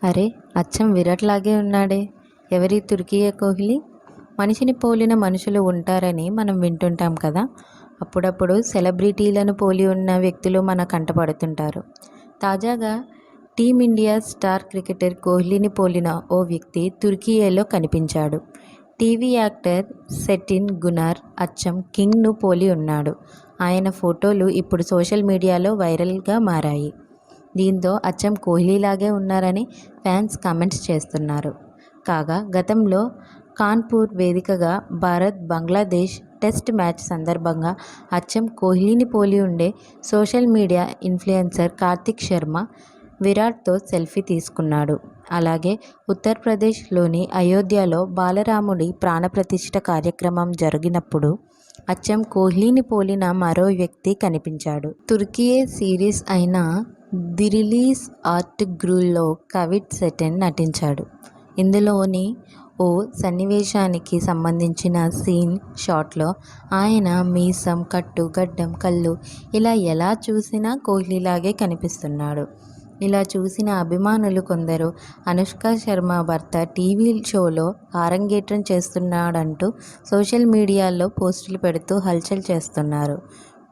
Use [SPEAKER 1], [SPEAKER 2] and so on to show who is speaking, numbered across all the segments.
[SPEAKER 1] అరే, అచ్చం విరాట్ లాగే ఉన్నాడే. ఎవరి తుర్కియే కోహ్లీ? మనిషిని పోలిన మనుషులు ఉంటారని మనం వింటుంటాం కదా. అప్పుడప్పుడు సెలబ్రిటీలను పోలి ఉన్న వ్యక్తులు మన కంటపడుతుంటారు. తాజాగా టీమిండియా స్టార్ క్రికెటర్ కోహ్లీని పోలిన ఓ వ్యక్తి తుర్కియేలో కనిపించాడు. టీవీ యాక్టర్ సెటిన్ గునార్ అచ్చం కింగ్ను పోలి ఉన్నాడు. ఆయన ఫోటోలు ఇప్పుడు సోషల్ మీడియాలో వైరల్గా మారాయి. దీంతో అచ్చం కోహ్లీలాగే ఉన్నారని ఫ్యాన్స్ కామెంట్స్ చేస్తున్నారు. కాగా గతంలో కాన్పూర్ వేదికగా భారత్ బంగ్లాదేశ్ టెస్ట్ మ్యాచ్ సందర్భంగా అచ్చం కోహ్లీని పోలి ఉండే social media influencer Karthik Sharma విరాట్తో సెల్ఫీ తీసుకున్నాడు. అలాగే ఉత్తరప్రదేశ్లోని అయోధ్యలో బాలరాముడి ప్రాణప్రతిష్ఠ కార్యక్రమం జరిగినప్పుడు అచ్చం కోహ్లీని పోలిన మరో వ్యక్తి కనిపించాడు. తుర్కియే సిరీస్ అయిన ది రిలీజ్ ఆర్టిగ్రూల్లో కవిట్ సెటెన్ నటించాడు. ఇందులోని ఓ సన్నివేశానికి సంబంధించిన సీన్ షాట్లో ఆయన మీసం, కట్టు, గడ్డం, కళ్ళు ఇలా ఎలా చూసినా కోహ్లీలాగే కనిపిస్తున్నాడు. ఇలా చూసిన అభిమానులు కొందరు అనుష్క శర్మ భర్త టీవీ షోలో ఆరంగేట్రం చేస్తున్నాడంటూ సోషల్ మీడియాలో పోస్టులు పెడుతూ హల్చల్ చేస్తున్నారు.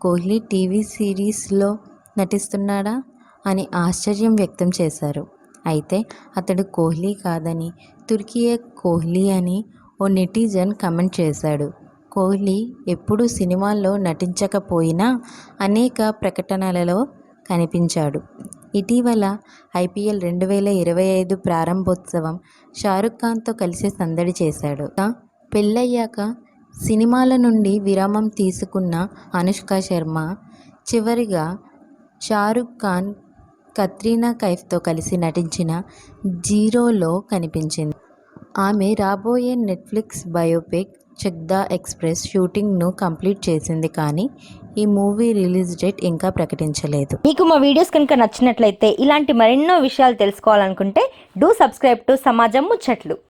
[SPEAKER 1] కోహ్లీ టీవీ సిరీస్లో నటిస్తున్నాడా అని ఆశ్చర్యం వ్యక్తం చేశారు. అయితే అతడు కోహ్లీ కాదని తుర్కియే కోహ్లీ అని ఓ నెటిజన్ కామెంట్ చేశాడు. కోహ్లీ ఎప్పుడూ సినిమాల్లో నటించకపోయినా అనేక ప్రకటనలలో కనిపించాడు. ఇటీవల ఐపీఎల్ 2025 ప్రారంభోత్సవం షారుఖ్ ఖాన్తో కలిసి సందడి చేశాడు. పెళ్ళయ్యాక సినిమాల నుండి విరామం తీసుకున్న అనుష్క శర్మ చివరిగా షారుఖ్ ఖాన్, కత్రినా కైఫ్తో కలిసి నటించిన జీరోలో కనిపించింది. ఆమె రాబోయే Netflix biopic 'Chakda Xpress' షూటింగ్ను కంప్లీట్ చేసింది. కానీ ఈ మూవీ రిలీజ్ డేట్ ఇంకా ప్రకటించలేదు.
[SPEAKER 2] మీకు మా వీడియోస్ కనుక నచ్చినట్లయితే ఇలాంటి మరెన్నో విషయాలు తెలుసుకోవాలనుకుంటే డూ సబ్స్క్రైబ్ టు సమాజం ముచ్చట్లు.